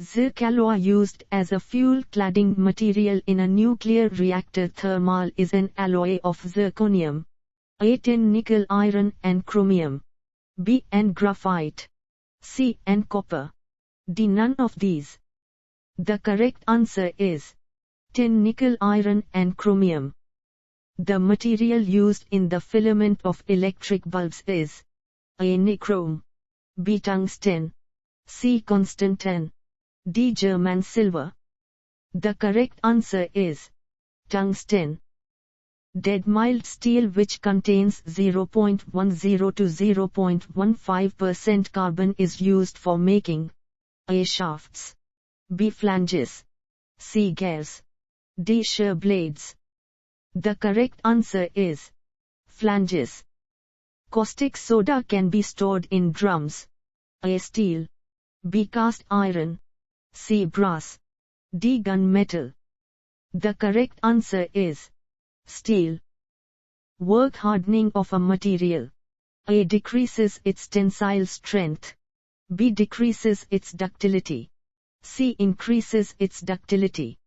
Zinc alloy used as a fuel cladding material in a nuclear reactor thermal is an alloy of zirconium, A. Tin, nickel, iron and chromium, B. and graphite, C. and copper, D. none of these. The correct answer is tin, nickel, iron and chromium. The material used in the filament of electric bulbs is A. nichrome, B. tungsten, C. constantan, D. German silver. The correct answer is tungsten. Dead mild steel, which contains 0.10 to 0.15% carbon, is used for making A. shafts, B. flanges, C. gears, D. shear blades. The correct answer is flanges. Caustic soda can be stored in drums. A. steel, B. cast iron, C. brass, D. gunmetal. The correct answer is steel. Work hardening of a material. A. decreases its tensile strength, B. decreases its ductility, C. increases its ductility,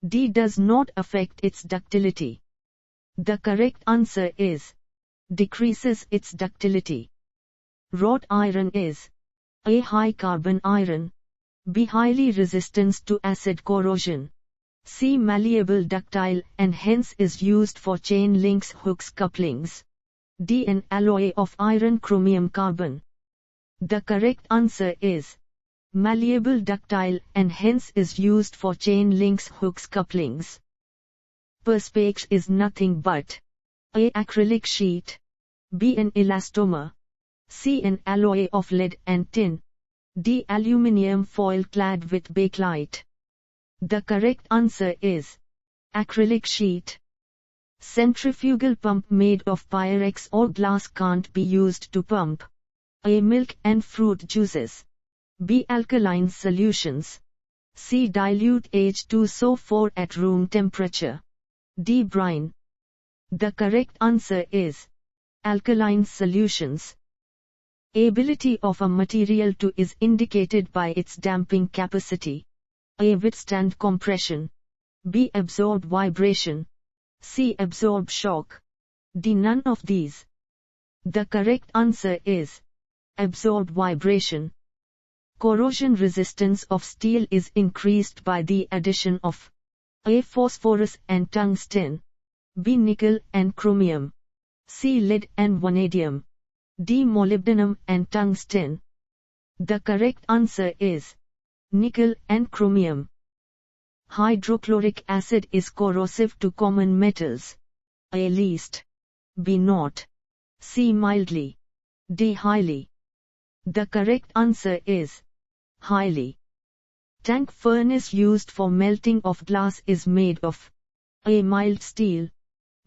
D. does not affect its ductility. The correct answer is decreases its ductility. Wrought iron is A. high carbon iron, B. highly resistant to acid corrosion, C. malleable, ductile and hence is used for chain links, hooks, couplings, D. an alloy of iron, chromium, carbon. The correct answer is malleable, ductile and hence is used for chain links, hooks, couplings. Perspex is nothing but A. acrylic sheet, B. an elastomer, C. an alloy of lead and tin, D. aluminium foil clad with bakelite. The correct answer is acrylic sheet. Centrifugal pump made of Pyrex or glass can't be used to pump A. milk and fruit juices, B. alkaline solutions, C. dilute H2SO4 at room temperature, D. brine. The correct answer is alkaline solutions. Ability of a material to is indicated by its damping capacity. A. withstand compression, B. absorb vibration, C. absorb shock, D. none of these. The correct answer is absorb vibration. Corrosion resistance of steel is increased by the addition of A. phosphorus and tungsten, B. nickel and chromium, C. lead and vanadium, D. molybdenum and tungsten. The correct answer is nickel and chromium. Hydrochloric acid is corrosive to common metals. A. least, B. not, C. mildly, D. highly. The correct answer is highly. Tank furnace used for melting of glass is made of A. mild steel,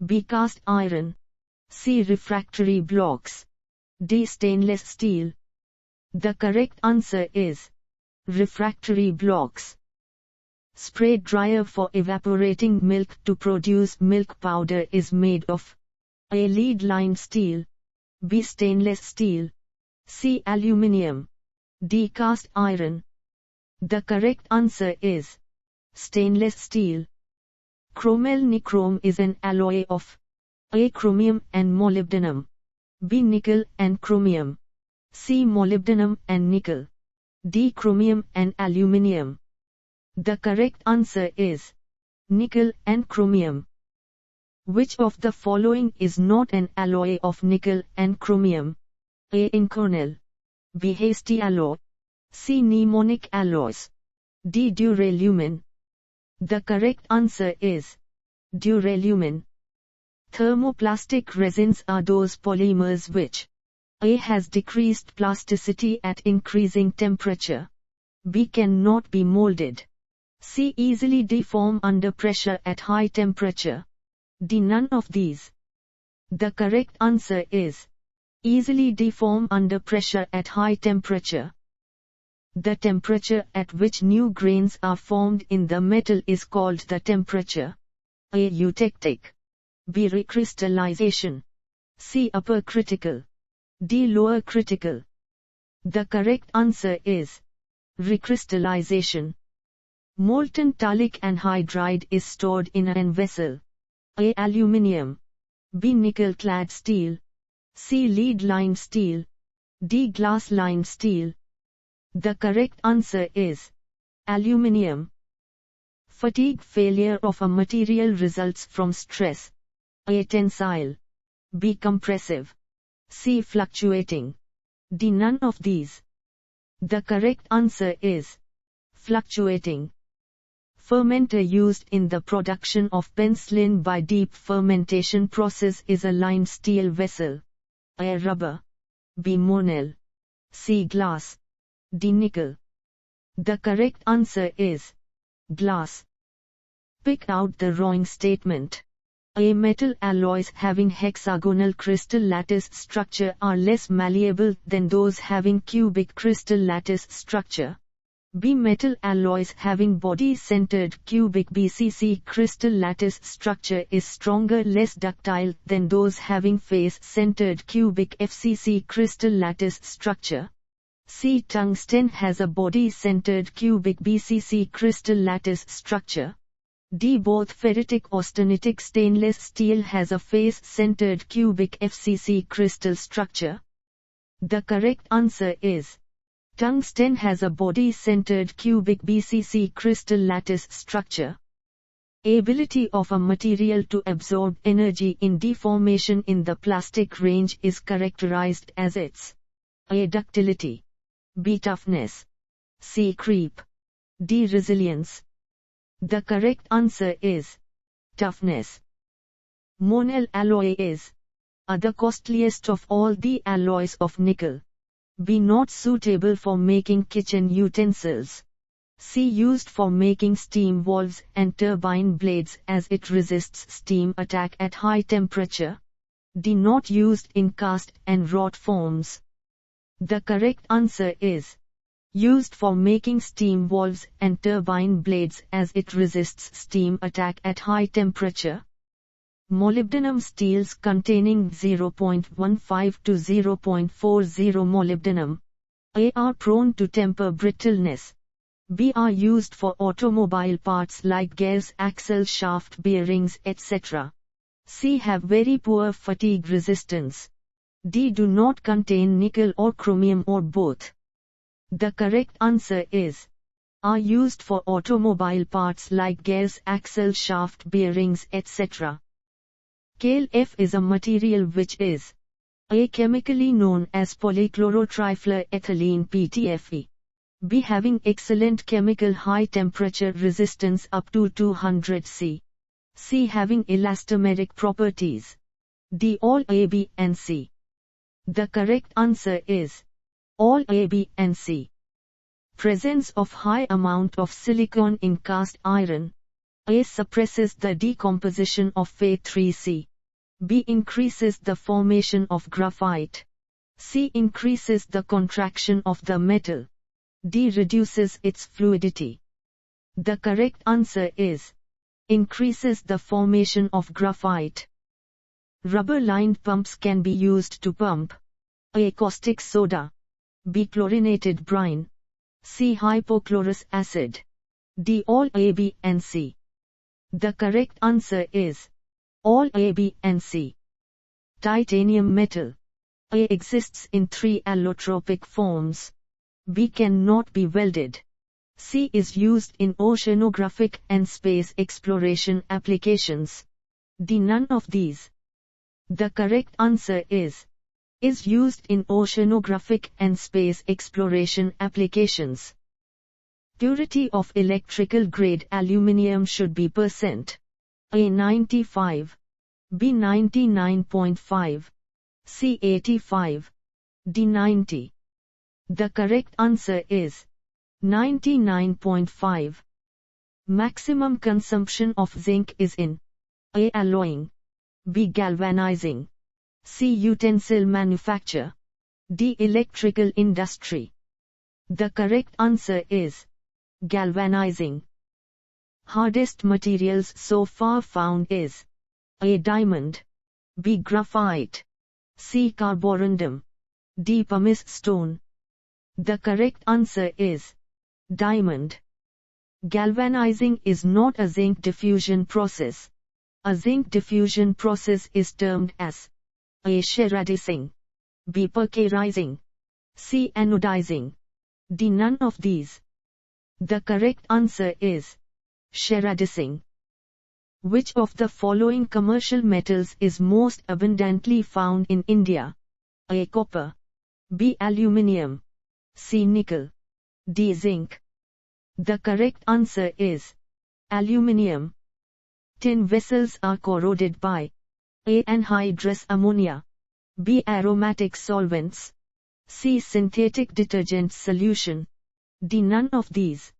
B. cast iron, C. refractory blocks, D. stainless steel. The correct answer is refractory blocks. Spray dryer for evaporating milk to produce milk powder is made of A. lead-lined steel, B. stainless steel, C. aluminium, D. cast iron. The correct answer is stainless steel. Chromel nichrome is an alloy of A. chromium and molybdenum, B. nickel and chromium, C. molybdenum and nickel, D. chromium and aluminium. The correct answer is nickel and chromium. Which of the following is not an alloy of nickel and chromium? A. inconel, B. hasty alloy, C. mnemonic alloys, D. duralumin. The correct answer is duralumin. Thermoplastic resins are those polymers which A. has decreased plasticity at increasing temperature, B. cannot be molded, C. easily deform under pressure at high temperature, D. none of these. The correct answer is easily deform under pressure at high temperature. The temperature at which new grains are formed in the metal is called the temperature A. eutectic, B. recrystallization, C. upper critical, D. lower critical. The correct answer is Recrystallization. Molten thallic anhydride is stored in an vessel. A. Aluminium. B. Nickel-clad steel. C. Lead-lined steel. D. Glass-lined steel. The correct answer is aluminium. Fatigue failure of a material results from stress. A. Tensile. B. Compressive. C. Fluctuating. D. None of these. The correct answer is fluctuating. Fermenter used in the production of penicillin by deep fermentation process is a lined steel vessel. A. Rubber. B. Monel. C. Glass. D. Nickel. The correct answer is glass. Pick out the wrong statement. A. Metal alloys having hexagonal crystal lattice structure are less malleable than those having cubic crystal lattice structure. B. Metal alloys having body-centered cubic BCC crystal lattice structure is stronger, less ductile than those having face-centered cubic FCC crystal lattice structure. C. Tungsten has a body-centered cubic BCC crystal lattice structure. D. Both ferritic austenitic stainless steel has a face-centered cubic FCC crystal structure. The correct answer is tungsten has a body-centered cubic BCC crystal lattice structure. Ability of a material to absorb energy in deformation in the plastic range is characterized as its A. Ductility. B. Toughness. C. Creep. D. Resilience. The correct answer is toughness. Monel alloy is A. the costliest of all the alloys of nickel. B. Not suitable for making kitchen utensils. C. Used for making steam valves and turbine blades as it resists steam attack at high temperature. D. Not used in cast and wrought forms. The correct answer is used for making steam valves and turbine blades as it resists steam attack at high temperature. Molybdenum steels containing 0.15 to 0.40 molybdenum. A. Are prone to temper brittleness. B. Are used for automobile parts like gears, axle shaft bearings, etc. C. Have very poor fatigue resistance. D. Do not contain nickel or chromium or both. The correct answer is Are used for automobile parts like gears, axle shaft bearings, etc. KLF is a material which is A. Chemically known as polychlorotrifluoroethylene PTFE. B. Having excellent chemical high temperature resistance up to 200 C. C. Having elastomeric properties. D. All A, B, and C. The correct answer is all A, B, and C. Presence of high amount of silicon in cast iron. A. Suppresses the decomposition of Fe3C. B. Increases the formation of graphite. C. Increases the contraction of the metal. D. Reduces its fluidity. The correct answer is increases the formation of graphite. Rubber-lined pumps can be used to pump A. Caustic soda. B. Chlorinated brine. C. Hypochlorous acid. D. All A, B, and C. The correct answer is all A, B, and C. Titanium metal. A. Exists in 3 allotropic forms. B. Cannot be welded. C. Is used in oceanographic and space exploration applications. D. None of these. The correct answer is used in oceanographic and space exploration applications. Purity of electrical grade aluminium should be %. A. 95. B. 99.5. C. 85. D. 90. The correct answer is 99.5. Maximum consumption of zinc is in A. Alloying. B. Galvanizing. C. Utensil manufacture. D. Electrical industry. The correct answer is galvanizing. Hardest materials so far found is A. Diamond. B. Graphite. C. Carborundum. D. pumice stone. The correct answer is Diamond. Galvanizing is not a zinc diffusion process. A zinc diffusion process is termed as A. Sheradicing, B. Percarizing, C. Anodizing, D. None of these. The correct answer is Sheradicing. Which of the following commercial metals is most abundantly found in India? A. Copper, B. Aluminium, C. Nickel, D. Zinc. The correct answer is aluminium. Tin vessels are corroded by A. Anhydrous ammonia, B. Aromatic solvents, C. Synthetic detergent solution, D. None of these.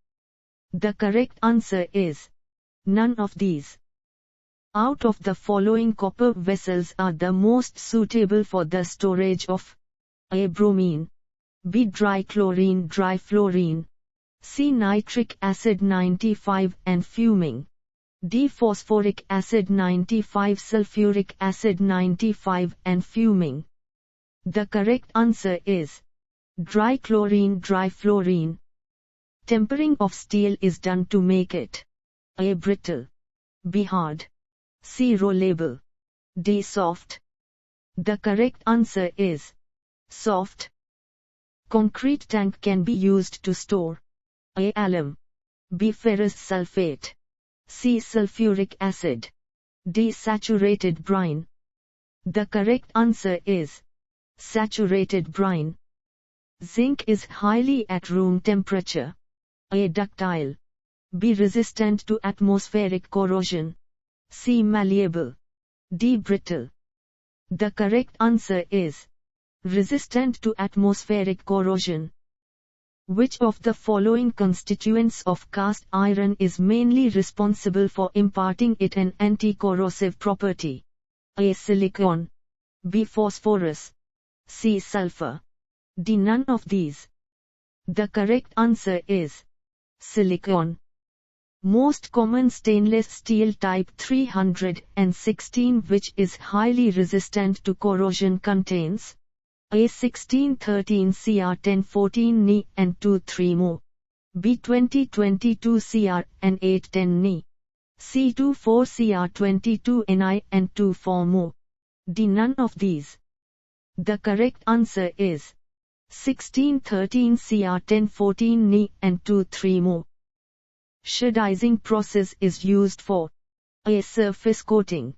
The correct answer is none of these. Out of the following copper vessels are the most suitable for the storage of A. Bromine, B. Dichlorine difluorine, C. Nitric acid 95 and fuming, D. Phosphoric acid 95 sulfuric acid 95 and fuming. The correct answer is dichlorine difluorine. Tempering of steel is done to make it A. brittle, B. hard, C. rollable, D. soft. The correct answer is soft. Concrete tank can be used to store A. alum, B. ferrous sulfate, C. sulfuric acid, D. saturated brine. The correct answer is saturated brine. Zinc is highly at room temperature. A. ductile, B. resistant to atmospheric corrosion, C. malleable, D. brittle. The correct answer is resistant to atmospheric corrosion. Which of the following constituents of cast iron is mainly responsible for imparting it an anti-corrosive property? A. silicon, B. phosphorus, C. sulfur, D. none of these. The correct answer is silicon. Most common stainless steel type 316 which is highly resistant to corrosion contains A. 1613 Cr 1014 Ni and 23 Mo, B. 2022 Cr and 810 Ni, C. 24 Cr 22 Ni and 24 Mo, D. none of these. The correct answer is 1613 Cr 1014 Ni and 23 Mo. Sheradizing process is used for A. surface coating,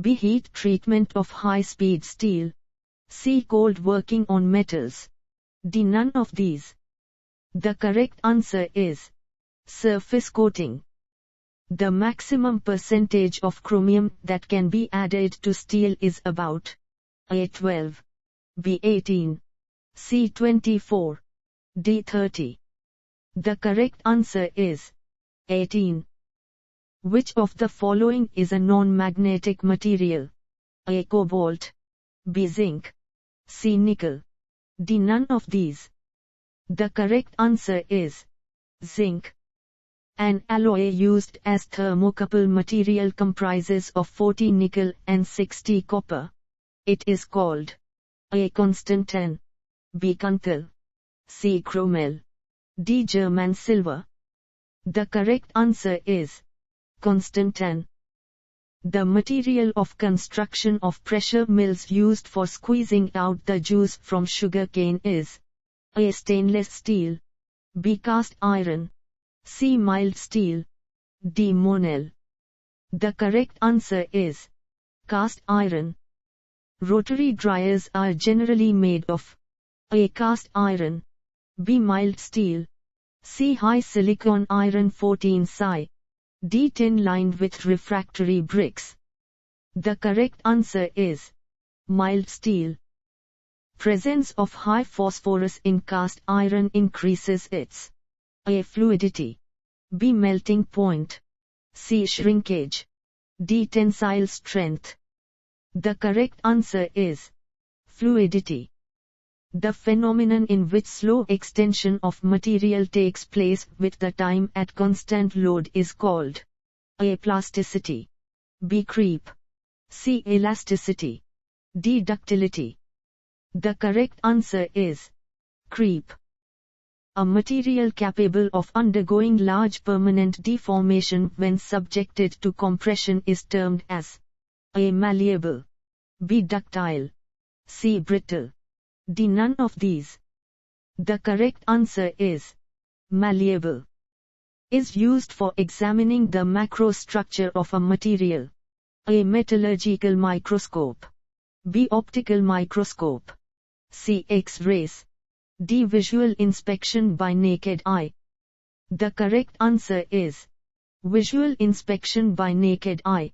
B. heat treatment of high-speed steel, C. cold working on metals, D. none of these. The correct answer is surface coating. The maximum percentage of chromium that can be added to steel is about A. 12, B. 18, C. 24, D. 30. The correct answer is 18. Which of the following is a non-magnetic material? A. cobalt, B. zinc, C. nickel, D. none of these. The correct answer is zinc. An alloy used as thermocouple material comprises of 40 nickel and 60 copper. It is called A. constantan, B. Kanthal, C. chromel, D. German silver. The correct answer is constantan. The material of construction of pressure mills used for squeezing out the juice from sugarcane is A. stainless steel, B. cast iron, C. mild steel, D. monel. The correct answer is cast iron. Rotary dryers are generally made of A. cast iron, B. mild steel, C. high silicon iron 14 Si, D. tin lined with refractory bricks. The correct answer is mild steel. Presence of high phosphorus in cast iron increases its A. fluidity, B. melting point, C. shrinkage, D. tensile strength. The correct answer is fluidity. The phenomenon in which slow extension of material takes place with the time at constant load is called A. plasticity, B. creep, C. elasticity, D. ductility. The correct answer is creep. A material capable of undergoing large permanent deformation when subjected to compression is termed as A. Malleable, B. Ductile, C. Brittle, D. None of these. The correct answer is malleable. Is used for examining the macrostructure of a material. A. Metallurgical microscope, B. Optical microscope, C. X-rays, D. Visual inspection by naked eye. The correct answer is visual inspection by naked eye.